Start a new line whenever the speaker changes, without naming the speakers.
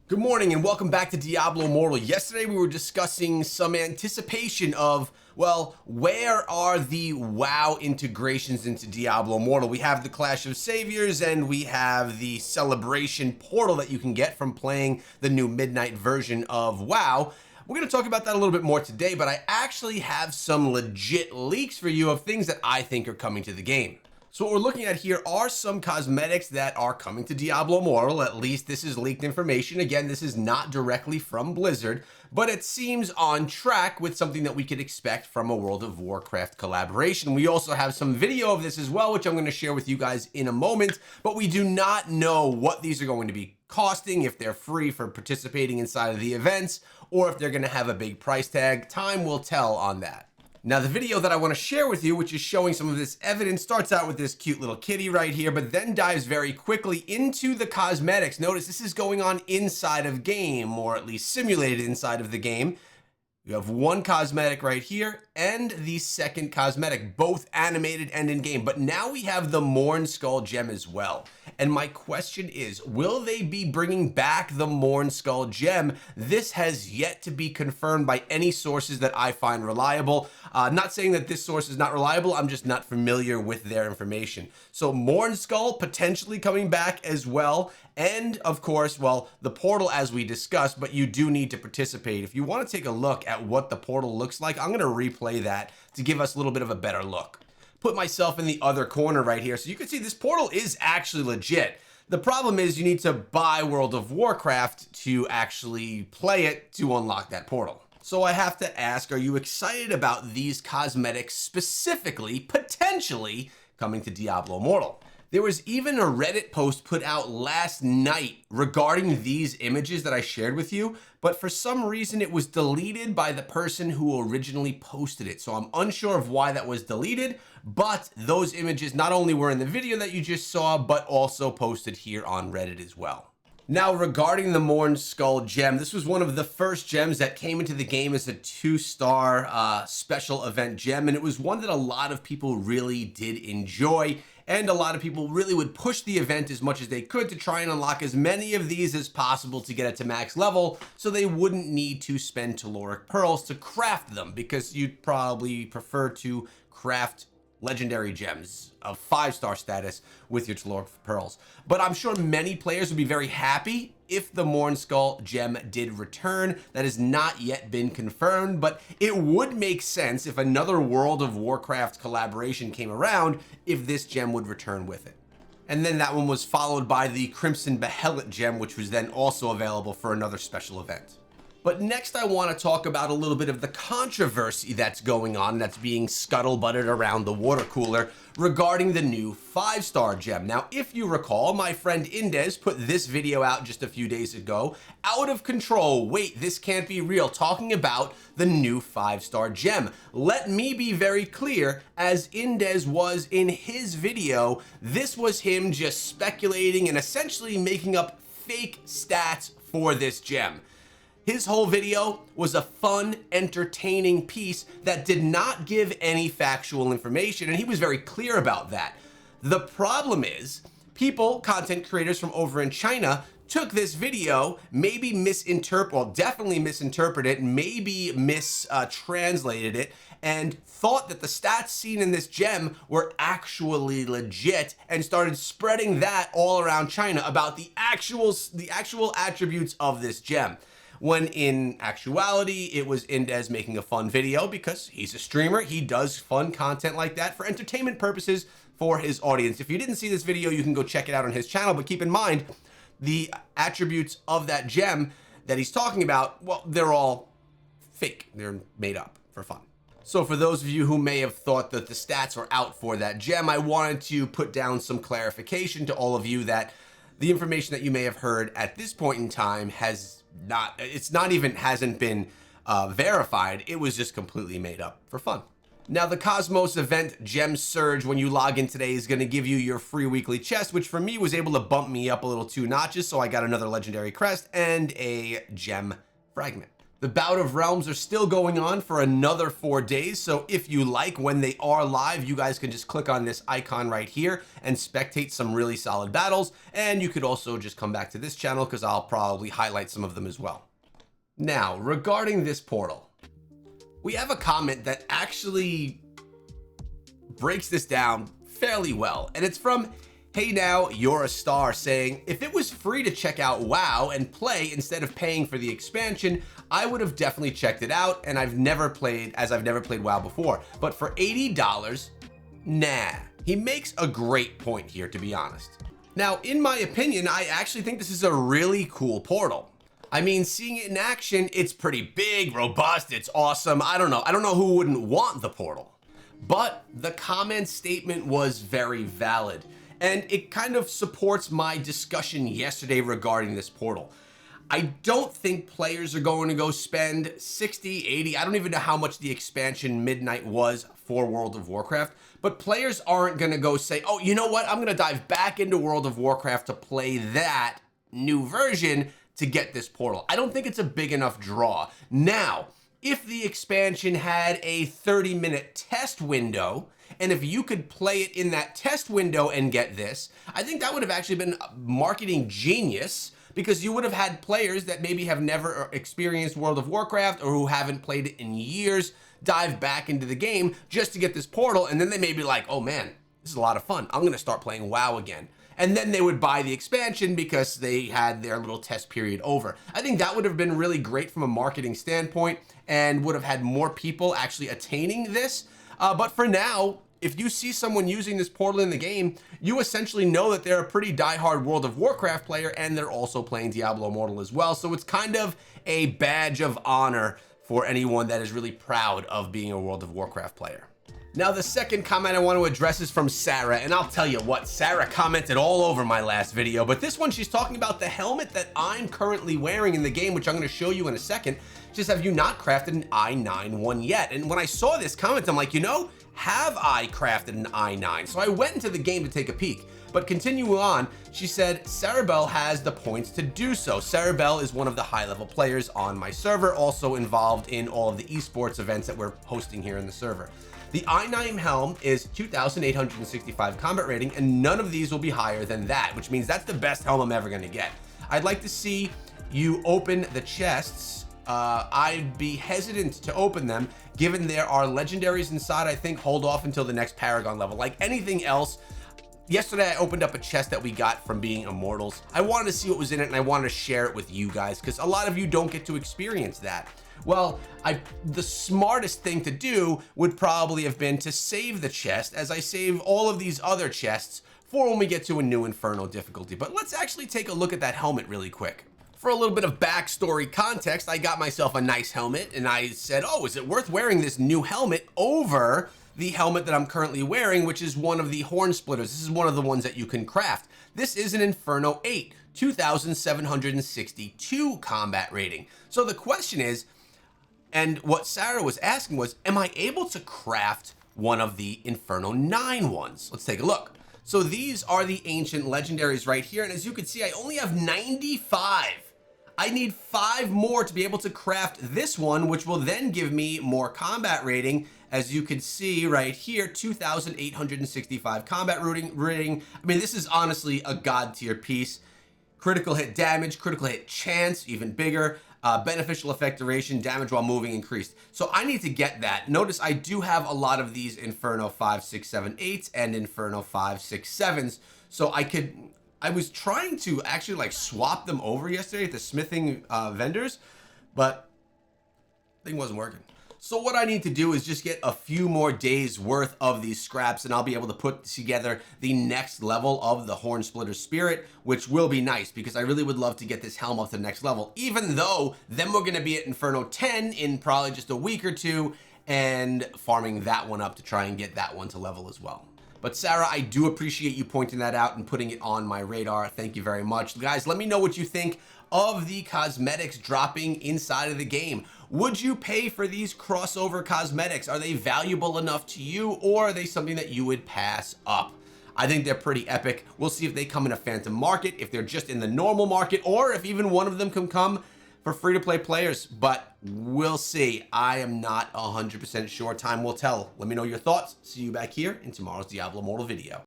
Good morning and welcome back to Diablo Immortal. Yesterday we were discussing some anticipation of, well, where are the WoW integrations into Diablo Immortal? We have the Clash of Saviors and we have the Celebration portal that you can get from playing the new Midnight version of WoW. We're going to talk about that a little bit more today, but I actually have some legit leaks for you of things that I think are coming to the game. So what we're looking at here are some cosmetics that are coming to Diablo Immortal. At least this is leaked information. Again, this is not directly from Blizzard, but it seems on track with something that we could expect from a World of Warcraft collaboration. We also have some video of this as well, which I'm going to share with you guys in a moment, but we do not know what these are going to be costing, if they're free for participating inside of the events, or if they're going to have a big price tag. Time will tell on that. Now, the video that I want to share with you, which is showing some of this evidence, starts out with this cute little kitty right here, but then dives very quickly into the cosmetics. Notice this is going on inside of game, or at least simulated inside of the game. You have one cosmetic right here and the second cosmetic, both animated and in-game. But now we have the Mornskull gem as well. And my question is, will they be bringing back the Mornskull gem? This has yet to be confirmed by any sources that I find reliable. Not saying that this source is not reliable, I'm just not familiar with their information. So Mornskull potentially coming back as well. And of course, well, the portal as we discussed, but you do need to participate. If you want to take a look at what the portal looks like, I'm going to replay that to give us a little bit of a better look. Put myself in the other corner right here. So you can see this portal is actually legit. The problem is you need to buy World of Warcraft to actually play it to unlock that portal. So I have to ask, are you excited about these cosmetics specifically, potentially coming to Diablo Immortal? There was even a Reddit post put out last night regarding these images that I shared with you, but for some reason it was deleted by the person who originally posted it. So I'm unsure of why that was deleted, but those images not only were in the video that you just saw, but also posted here on Reddit as well. Now, regarding the Mornskull gem, this was one of the first gems that came into the game as a 2-star special event gem, and it was one that a lot of people really did enjoy, and a lot of people really would push the event as much as they could to try and unlock as many of these as possible to get it to max level, so they wouldn't need to spend Telluric Pearls to craft them, because you'd probably prefer to craft legendary gems of 5-star status with your Telluric Pearls. But I'm sure many players would be very happy if the Mornskull gem did return. That has not yet been confirmed, but it would make sense if another World of Warcraft collaboration came around if this gem would return with it. And then that one was followed by the Crimson Behelit gem, which was then also available for another special event. But next I want to talk about a little bit of the controversy that's going on, that's being scuttlebutted around the water cooler regarding the new 5-star gem. Now, if you recall, my friend Indez put this video out just a few days ago, out of control, wait, this can't be real, talking about the new 5-star gem. Let me be very clear, as Indez was in his video, this was him just speculating and essentially making up fake stats for this gem. His whole video was a fun, entertaining piece that did not give any factual information, and he was very clear about that. The problem is, people, content creators from over in China, took this video, maybe definitely misinterpreted it, maybe mistranslated it, and thought that the stats seen in this gem were actually legit, and started spreading that all around China about the actual attributes of this gem. When in actuality, it was Indez making a fun video because he's a streamer. He does fun content like that for entertainment purposes for his audience. If you didn't see this video, you can go check it out on his channel, but keep in mind, the attributes of that gem that he's talking about, well, they're all fake. They're made up for fun. So for those of you who may have thought that the stats were out for that gem, I wanted to put down some clarification to all of you that the information that you may have heard at this point in time hasn't been verified. It was just completely made up for fun. Now, the Cosmos event Gem Surge, when you log in today, is going to give you your free weekly chest, which for me was able to bump me up a little 2 notches, so I got another legendary crest and a gem fragment. The Bout of Realms are still going on for another 4 days, so if you like, when they are live, you guys can just click on this icon right here and spectate some really solid battles, and you could also just come back to this channel because I'll probably highlight some of them as well. Now, regarding this portal, we have a comment that actually breaks this down fairly well, and it's from Hey Now, You're a Star, saying, if it was free to check out WoW and play instead of paying for the expansion, I would have definitely checked it out, and I've never played WoW before. But for $80, nah. He makes a great point here, to be honest. Now, in my opinion, I actually think this is a really cool portal. I mean, seeing it in action, it's pretty big, robust, it's awesome. I don't know who wouldn't want the portal. But the comment statement was very valid, and it kind of supports my discussion yesterday regarding this portal. I don't think players are going to go spend 60, 80, I don't even know how much the expansion Midnight was for World of Warcraft, but players aren't going to go say, oh, you know what, I'm going to dive back into World of Warcraft to play that new version to get this portal. I don't think it's a big enough draw. Now, if the expansion had a 30-minute test window, and if you could play it in that test window and get this, I think that would have actually been marketing genius, because you would have had players that maybe have never experienced World of Warcraft or who haven't played it in years dive back into the game just to get this portal, and then they may be like, oh man, this is a lot of fun. I'm gonna start playing WoW again. And then they would buy the expansion because they had their little test period over. I think that would have been really great from a marketing standpoint and would have had more people actually attaining this. But for now, if you see someone using this portal in the game, you essentially know that they're a pretty diehard World of Warcraft player, and they're also playing Diablo Immortal as well. So it's kind of a badge of honor for anyone that is really proud of being a World of Warcraft player. Now, the second comment I want to address is from Sarah, and I'll tell you what, Sarah commented all over my last video, but this one, she's talking about the helmet that I'm currently wearing in the game, which I'm going to show you in a second. She says, have you not crafted an i9 one yet? And when I saw this comment, I'm like, you know, have I crafted an i9? So I went into the game to take a peek. But continue on, she said, Sarabelle has the points to do so. Sarabelle is one of the high-level players on my server, also involved in all of the esports events that we're hosting here in the server. The i9 helm is 2,865 combat rating, and none of these will be higher than that, which means that's the best helm I'm ever gonna get. I'd like to see you open the chests. I'd be hesitant to open them, given there are legendaries inside. I think hold off until the next Paragon level. Like anything else, yesterday I opened up a chest that we got from being Immortals. I wanted to see what was in it, and I wanted to share it with you guys, because a lot of you don't get to experience that. Well, the smartest thing to do would probably have been to save the chest, as I save all of these other chests for when we get to a new Inferno difficulty. But let's actually take a look at that helmet really quick. For a little bit of backstory context, I got myself a nice helmet, and I said, oh, is it worth wearing this new helmet over the helmet that I'm currently wearing, which is one of the horn splitters? This is one of the ones that you can craft. This is an Inferno 8, 2,762 combat rating. So the question is, and what Sarah was asking was, am I able to craft one of the Inferno 9 ones? Let's take a look. So these are the ancient legendaries right here, and as you can see, I only have 95. I need 5 more to be able to craft this one, which will then give me more combat rating. As you can see right here, 2,865 combat rating. I mean, this is honestly a god tier piece. Critical hit damage, critical hit chance, even bigger. Beneficial effect duration, damage while moving increased. So I need to get that. Notice I do have a lot of these Inferno 5, 6, 7, 8s and Inferno 5, 6, 7s. So I was trying to actually like swap them over yesterday at the smithing vendors, but thing wasn't working. So what I need to do is just get a few more days worth of these scraps, and I'll be able to put together the next level of the Horn Splitter Spirit, which will be nice because I really would love to get this helm up to the next level, even though then we're going to be at Inferno 10 in probably just a week or two and farming that one up to try and get that one to level as well. But Sarah, I do appreciate you pointing that out and putting it on my radar. Thank you very much. Guys, let me know what you think of the cosmetics dropping inside of the game. Would you pay for these crossover cosmetics? Are they valuable enough to you, or are they something that you would pass up? I think they're pretty epic. We'll see if they come in a Phantom Market, if they're just in the normal market, or if even one of them can come for free-to-play players, but we'll see. I am not 100% sure. Time will tell. Let me know your thoughts. See you back here in tomorrow's Diablo Immortal video.